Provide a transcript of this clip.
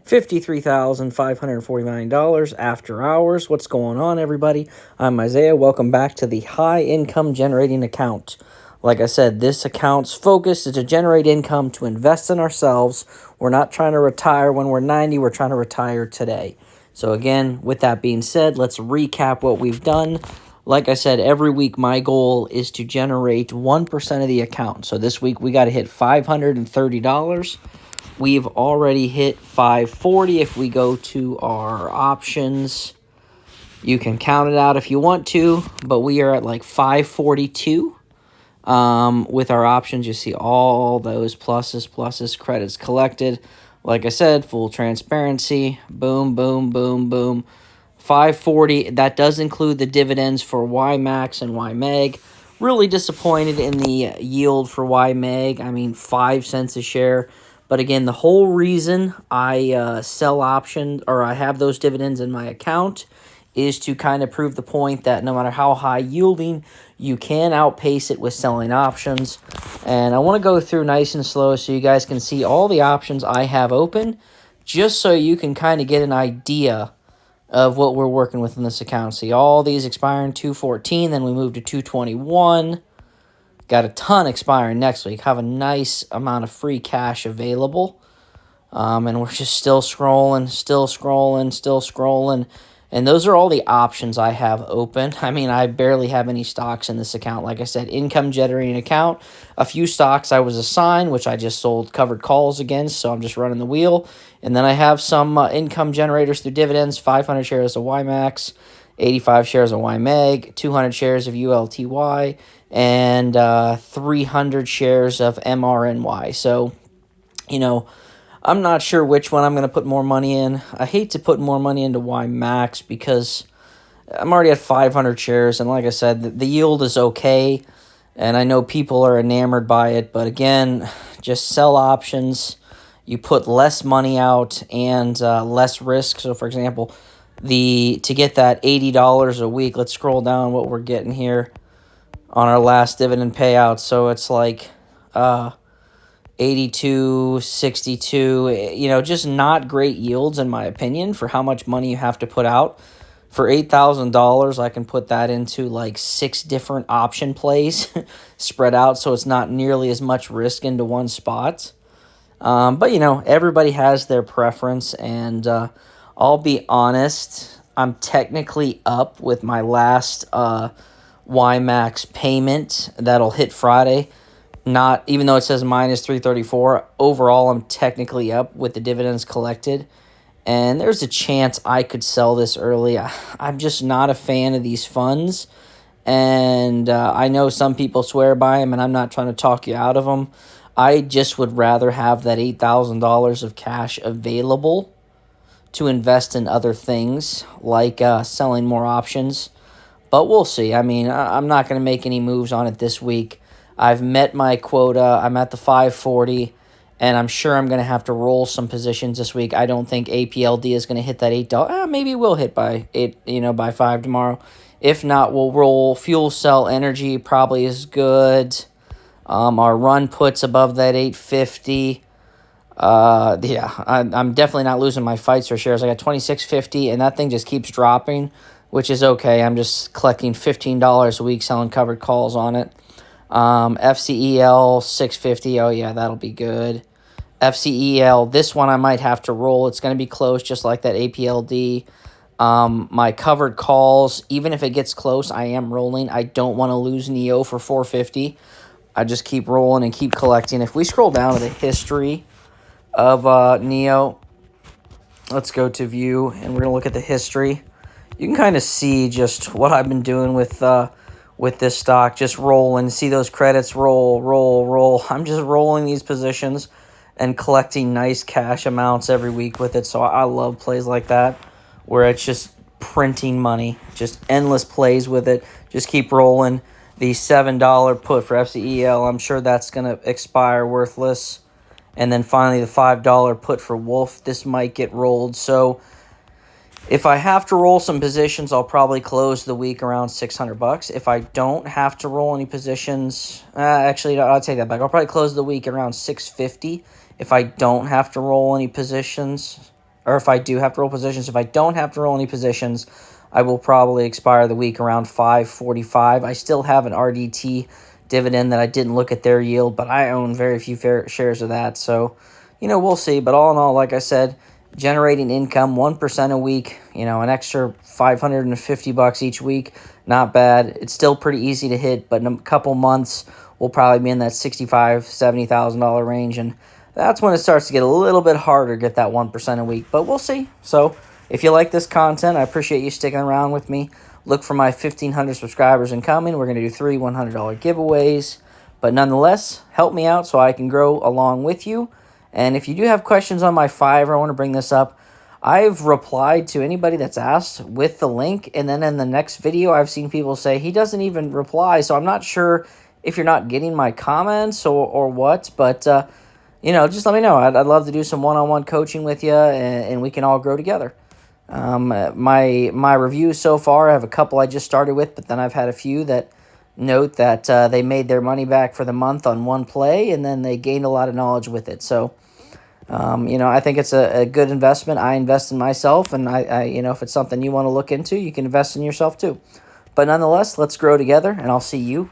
$53,549 after hours. What's going on, everybody? I'm Isaiah. Welcome back to the high income generating account. Like I said, this account's focus is to generate income to invest in ourselves. We're not trying to retire when we're 90. We're trying to retire today. So again, with that being said, let's recap what we've done. Like I said, every week my goal is to generate 1% of the account. So this week we got to hit $530. We've already hit 540. If we go to our options, you can count it out if you want to, but we are at like 542. With our options, you see all those pluses, credits collected. Like I said, full transparency. Boom, boom, boom, boom. 540. That does include the dividends for YMAX and YMEG. Really disappointed in the yield for YMEG. I mean, 5 cents a share. But again, the whole reason I sell options or I have those dividends in my account is to kind of prove the point that no matter how high yielding, you can outpace it with selling options. And I want to go through nice and slow so you guys can see all the options I have open, just so you can kind of get an idea of what we're working with in this account. See, all these expiring 2/14, then we move to 2/21. Got a ton expiring next week. Have a nice amount of free cash available. And we're just still scrolling. And those are all the options I have open. I mean, I barely have any stocks in this account. Like I said, income generating account. A few stocks I was assigned, which I just sold covered calls against, so I'm just running the wheel. And then I have some income generators through dividends, 500 shares of YMAX, 85 shares of YMEG, 200 shares of ULTY, and 300 shares of MRNY. So, I'm not sure which one I'm going to put more money in. I hate to put more money into YMAX because I'm already at 500 shares, and like I said, the yield is okay, and I know people are enamored by it, but again, just sell options. You put less money out and less risk. So, for example, to get that $80 a week, let's scroll down what we're getting here on our last dividend payout. So it's like 82, 62, just not great yields in my opinion for how much money you have to put out. For $8,000, I can put that into like 6 different option plays spread out, so it's not nearly as much risk into one spot. But everybody has their preference, and I'll be honest, I'm technically up with my last YMAX payment that'll hit Friday. Not even though it says minus 334, overall I'm technically up with the dividends collected, and there's a chance I could sell this early. I'm just not a fan of these funds, and I know some people swear by them, and I'm not trying to talk you out of them. I just would rather have that $8,000 of cash available to invest in other things, like selling more options. But we'll see. I mean, I'm not going to make any moves on it this week. I've met my quota. I'm at the 540, and I'm sure I'm going to have to roll some positions this week. I don't think APLD is going to hit that $8. Maybe we'll hit by 8, by 5 tomorrow. If not, we'll roll fuel cell energy. Probably is good. Our run puts above that 850. I'm definitely not losing my fights or shares. I got 2650, and that thing just keeps dropping, which is okay. I'm just collecting $15 a week selling covered calls on it. FCEL 650. Oh yeah, that'll be good. FCEL, this one I might have to roll. It's going to be close, just like that APLD. My covered calls, even if it gets close, I am rolling. I don't want to lose NEO for 450. I just keep rolling and keep collecting. If we scroll down to the history of NEO, let's go to view, and we're going to look at the history. You can kind of see just what I've been doing with this stock, just rolling. See those credits roll. I'm just rolling these positions and collecting nice cash amounts every week with it. So I love plays like that, where it's just printing money, just endless plays with it. Just keep rolling. The $7 put for FCEL, I'm sure that's going to expire worthless. And then finally the $5 put for Wolf, this might get rolled. So if I have to roll some positions, I'll probably close the week around $600. If I don't have to roll any positions, actually, I'll take that back. I'll probably close the week around $650 if I don't have to roll any positions. or if I do have to roll positions. If I don't have to roll any positions, I will probably expire the week around 5:45. I still have an RDT dividend that I didn't look at their yield, but I own very few shares of that. So, we'll see. But all in all, like I said, generating income 1% a week, an extra $550 each week, not bad. It's still pretty easy to hit, but in a couple months, we'll probably be in that $65,000-$70,000 range, and that's when it starts to get a little bit harder to get that 1% a week. But we'll see. So if you like this content, I appreciate you sticking around with me. Look for my 1,500 subscribers incoming. We're going to do 3 $100 giveaways. But nonetheless, help me out so I can grow along with you. And if you do have questions on my Fiverr, I want to bring this up. I've replied to anybody that's asked with the link, and then in the next video, I've seen people say he doesn't even reply. So I'm not sure if you're not getting my comments or what, but just let me know. I'd love to do some one-on-one coaching with you, and we can all grow together. My reviews so far, I have a couple I just started with, but then I've had a few that note that they made their money back for the month on one play, and then they gained a lot of knowledge with it. So, I think it's a good investment. I invest in myself, and I if it's something you want to look into, you can invest in yourself too. But nonetheless, let's grow together, and I'll see you